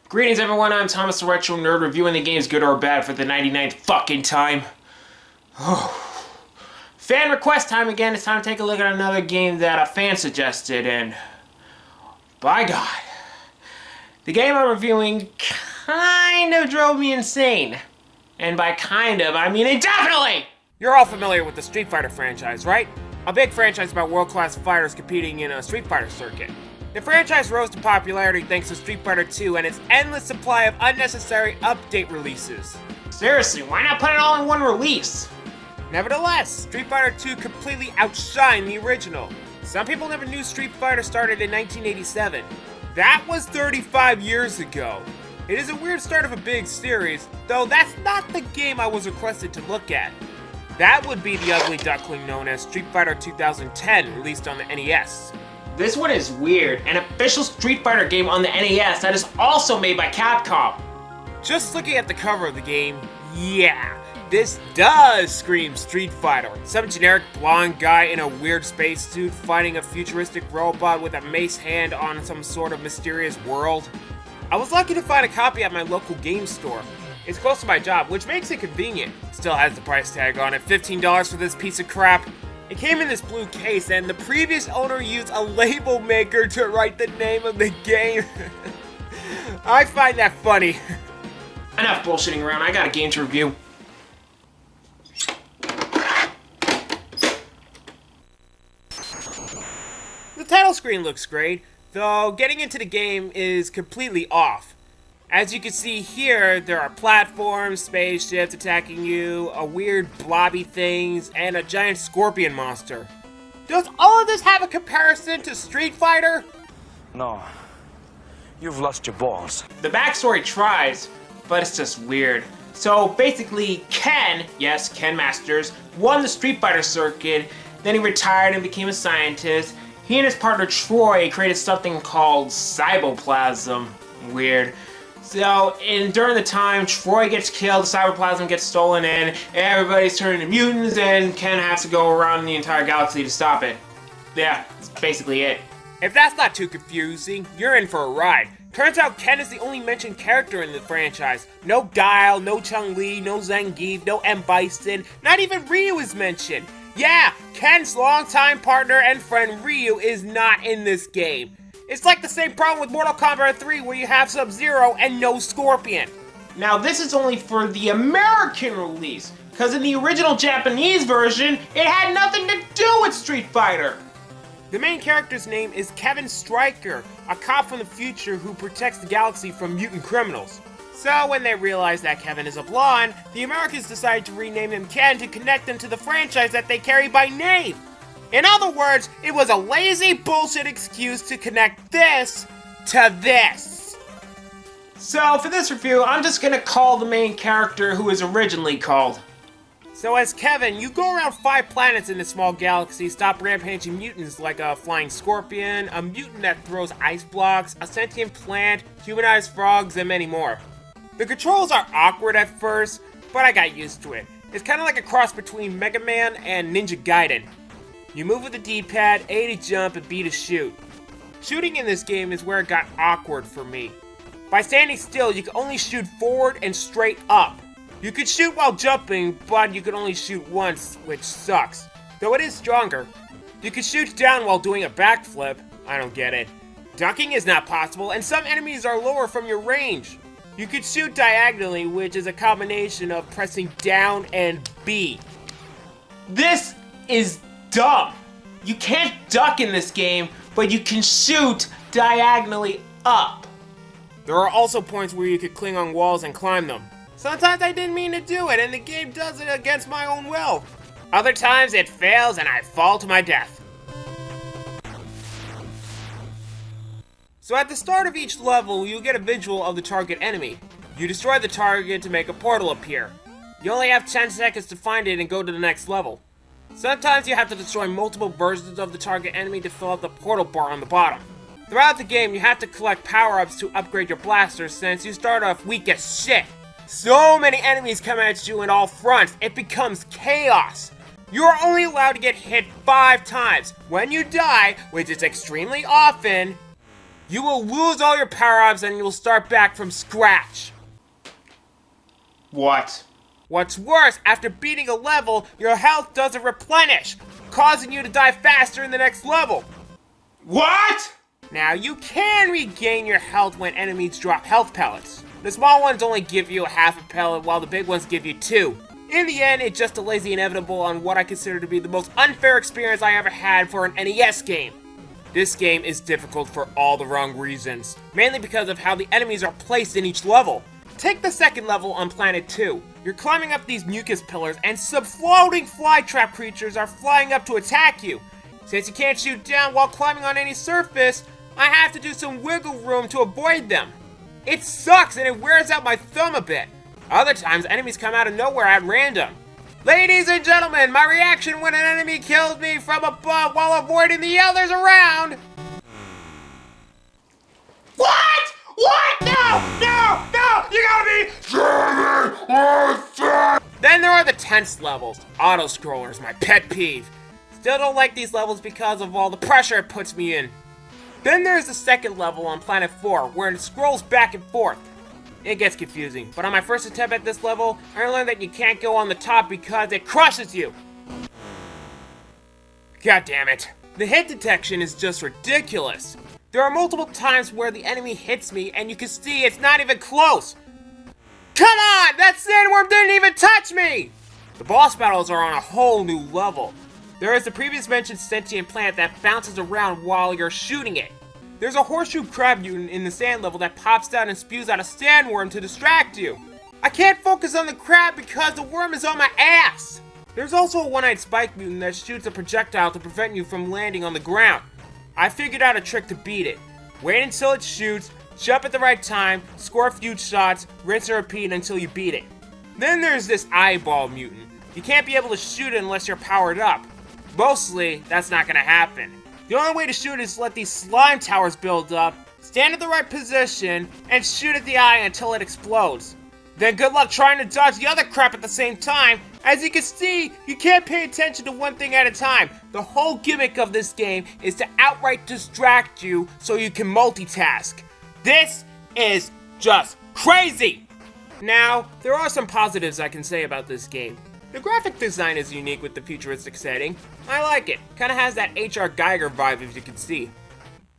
Greetings everyone, I'm Thomas the Retro Nerd, reviewing the games good or bad for the 99th fucking time. Fan request time again. It's time to take a look at another game that a fan suggested, and by God, the game I'm reviewing kind of drove me insane. And by kind of, I mean indefinitely! You're all familiar with the Street Fighter franchise, right? A big franchise about world-class fighters competing in a Street Fighter circuit. The franchise rose to popularity thanks to Street Fighter 2 and its endless supply of unnecessary update releases. Seriously, why not put it all in one release? Nevertheless, Street Fighter 2 completely outshined the original. Some people never knew Street Fighter started in 1987. That was 35 years ago. It is a weird start of a big series, though that's not the game I was requested to look at. That would be the ugly duckling known as Street Fighter 2010, released on the NES. This one is weird, an official Street Fighter game on the NES that is also made by Capcom. Just looking at the cover of the game, yeah, this does scream Street Fighter. Some generic blonde guy in a weird spacesuit fighting a futuristic robot with a mace hand on some sort of mysterious world. I was lucky to find a copy at my local game store. It's close to my job, which makes it convenient. Still has the price tag on it, $15 for this piece of crap. It came in this blue case, and the previous owner used a label maker to write the name of the game. I find that funny. Enough bullshitting around, I got a game to review. The title screen looks great, though getting into the game is completely off. As you can see here, there are platforms, spaceships attacking you, a weird blobby things, and a giant scorpion monster. Does all of this have a comparison to Street Fighter? No. You've lost your balls. The backstory tries, but it's just weird. So basically, Ken Masters, won the Street Fighter circuit, then he retired and became a scientist. He and his partner Troy created something called cytoplasm. Weird. So, during the time, Troy gets killed, the cytoplasm gets stolen, and everybody's turning to mutants, and Ken has to go around the entire galaxy to stop it. Yeah, that's basically it. If that's not too confusing, you're in for a ride. Turns out Ken is the only mentioned character in the franchise. No Guile, no Chun-Li, no Zangief, no M. Bison, not even Ryu is mentioned. Yeah, Ken's longtime partner and friend Ryu is not in this game. It's like the same problem with Mortal Kombat 3 where you have Sub-Zero and no Scorpion. Now this is only for the American release, because in the original Japanese version, it had nothing to do with Street Fighter. The main character's name is Kevin Stryker, a cop from the future who protects the galaxy from mutant criminals. So when they realize that Kevin is a blonde, the Americans decide to rename him Ken to connect him to the franchise that they carry by name. In other words, it was a lazy bullshit excuse to connect this to this. So for this review, I'm just gonna call the main character who is originally called. So as Kevin, you go around 5 planets in this small galaxy, stop rampaging mutants like a flying scorpion, a mutant that throws ice blocks, a sentient plant, humanized frogs, and many more. The controls are awkward at first, but I got used to it. It's kind of like a cross between Mega Man and Ninja Gaiden. You move with the D-pad, A to jump, and B to shoot. Shooting in this game is where it got awkward for me. By standing still, you can only shoot forward and straight up. You could shoot while jumping, but you can only shoot once, which sucks. Though it is stronger. You can shoot down while doing a backflip. I don't get it. Ducking is not possible, and some enemies are lower from your range. You could shoot diagonally, which is a combination of pressing down and B. This is dumb. You can't duck in this game, but you can shoot diagonally up. There are also points where you could cling on walls and climb them. Sometimes I didn't mean to do it, and the game does it against my own will. Other times it fails and I fall to my death. So at the start of each level, you get a visual of the target enemy. You destroy the target to make a portal appear. You only have 10 seconds to find it and go to the next level. Sometimes you have to destroy multiple versions of the target enemy to fill up the portal bar on the bottom. Throughout the game, you have to collect power-ups to upgrade your blaster since you start off weak as shit. So many enemies come at you in all fronts, it becomes chaos. You are only allowed to get hit 5 times. When you die, which is extremely often, You will lose all your power-ups and you will start back from scratch. What? What's worse, after beating a level, your health doesn't replenish, causing you to die faster in the next level. What? Now, you can regain your health when enemies drop health pellets. The small ones only give you a half a pellet, while the big ones give you 2. In the end, it just delays the inevitable on what I consider to be the most unfair experience I ever had for an NES game. This game is difficult for all the wrong reasons, mainly because of how the enemies are placed in each level. Take the second level on Planet 2. You're climbing up these mucus pillars, and some floating flytrap creatures are flying up to attack you. Since you can't shoot down while climbing on any surface, I have to do some wiggle room to avoid them. It sucks and it wears out my thumb a bit. Other times, enemies come out of nowhere at random. Ladies and gentlemen, my reaction when an enemy kills me from above while avoiding the others around. What? What? No! No! No! You gotta be... Then there are the tense levels. Auto-scrollers, my pet peeve. Still don't like these levels because of all the pressure it puts me in. Then there's the second level on Planet 4, where it scrolls back and forth. It gets confusing, but on my first attempt at this level, I learned that you can't go on the top because it crushes you. God damn it. The hit detection is just ridiculous. There are multiple times where the enemy hits me and you can see it's not even close. Come on! That sandworm didn't even touch me! The boss battles are on a whole new level. There is the previous mentioned sentient plant that bounces around while you're shooting it. There's a horseshoe crab mutant in the sand level that pops down and spews out a sandworm to distract you. I can't focus on the crab because the worm is on my ass. There's also a one-eyed spike mutant that shoots a projectile to prevent you from landing on the ground. I figured out a trick to beat it. Wait until it shoots, jump at the right time, score a few shots, rinse and repeat until you beat it. Then there's this eyeball mutant. You can't be able to shoot it unless you're powered up. Mostly, that's not gonna happen. The only way to shoot is to let these slime towers build up, stand at the right position, and shoot at the eye until it explodes. Then good luck trying to dodge the other crap at the same time. As you can see, you can't pay attention to one thing at a time. The whole gimmick of this game is to outright distract you so you can multitask. This is just crazy! Now, there are some positives I can say about this game. The graphic design is unique with the futuristic setting. I like it. Kinda has that H.R. Geiger vibe, as you can see.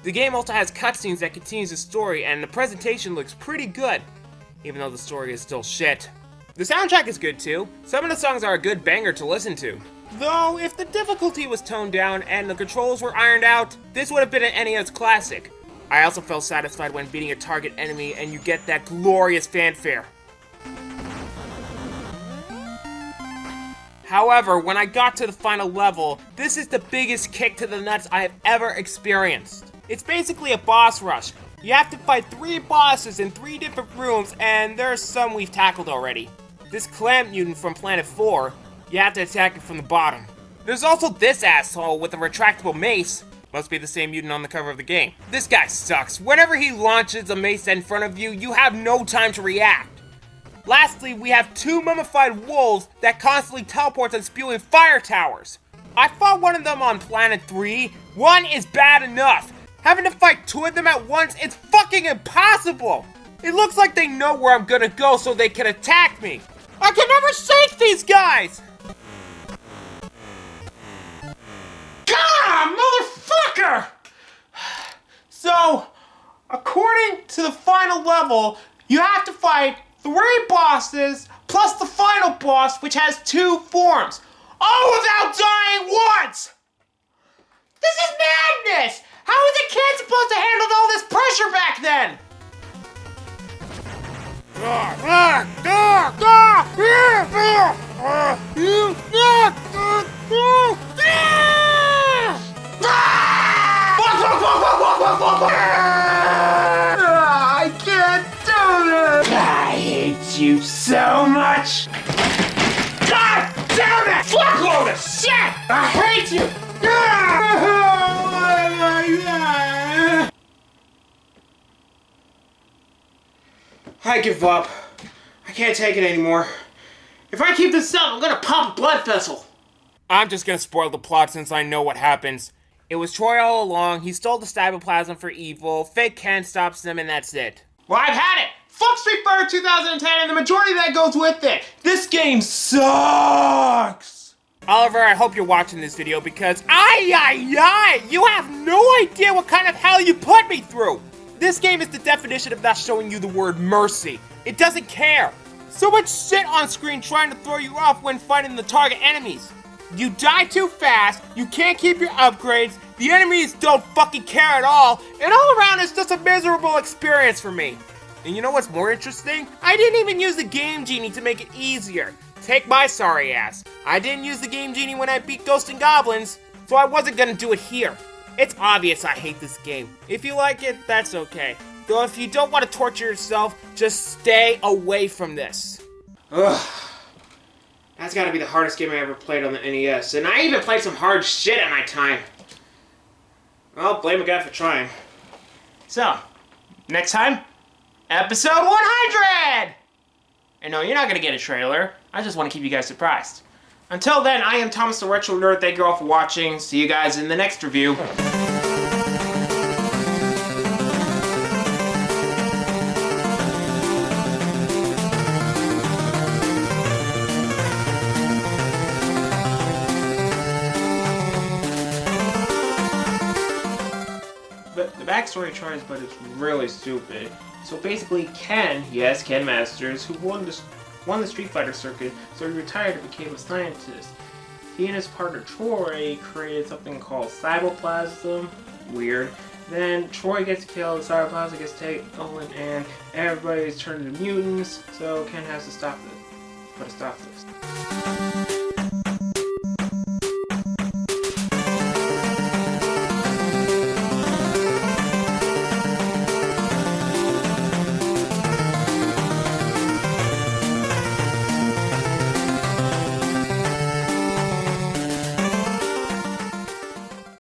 The game also has cutscenes that continues the story, and the presentation looks pretty good, even though the story is still shit. The soundtrack is good too. Some of the songs are a good banger to listen to. Though, if the difficulty was toned down and the controls were ironed out, this would have been an NES classic. I also felt satisfied when beating a target enemy and you get that glorious fanfare. However, when I got to the final level, this is the biggest kick to the nuts I have ever experienced. It's basically a boss rush. You have to fight 3 bosses in 3 different rooms, and there's some we've tackled already. This clamp mutant from Planet 4, you have to attack it from the bottom. There's also this asshole with a retractable mace. Must be the same mutant on the cover of the game. This guy sucks. Whenever he launches a mace in front of you, you have no time to react. Lastly, we have 2 mummified wolves that constantly teleports and spewing fire towers. I fought one of them on Planet 3. One is bad enough. Having to fight 2 of them at once is fucking impossible! It looks like they know where I'm gonna go so they can attack me. I can never shake these guys! God, motherfucker! So, according to the final level, you have to fight 3 bosses plus the final boss, which has 2 forms, all without dying once! This is madness! How is a kid supposed to handle all this pressure back then? I can't do this! I hate you so much! God damn it! Fuckload of shit! I hate you! I give up. I can't take it anymore. If I keep this up, I'm gonna pop a blood vessel. I'm just gonna spoil the plot since I know what happens. It was Troy all along. He stole the cyberplasm for evil. Fake Ken stops them, and that's it. Well, I've had it! Fuck Street Fighter 2010, and the majority of that goes with it! This game sucks! Oliver, I hope you're watching this video because you have no idea what kind of hell you put me through! This game is the definition of not showing you the word mercy. It doesn't care. So much shit on screen trying to throw you off when fighting the target enemies. You die too fast, you can't keep your upgrades, the enemies don't fucking care at all, and all around it's just a miserable experience for me. And you know what's more interesting? I didn't even use the Game Genie to make it easier. Take my sorry ass. I didn't use the Game Genie when I beat Ghosts and Goblins, so I wasn't gonna do it here. It's obvious I hate this game. If you like it, that's okay. Though if you don't want to torture yourself, just stay away from this. Ugh. That's gotta be the hardest game I ever played on the NES, and I even played some hard shit at my time. I'll blame a guy for trying. So, next time, episode 100! And no, you're not gonna get a trailer. I just want to keep you guys surprised. Until then, I am Thomas the Retro Nerd. Thank you all for watching. See you guys in the next review. But the backstory tries, but it's really stupid. So basically, Ken, yes, Ken Masters, who won the Street Fighter circuit, so he retired and became a scientist. He and his partner Troy created something called cyberplasm. Weird. Then Troy gets killed, the cyberplasm gets taken, and everybody's turned into mutants. So Ken has to stop this. But to stop this.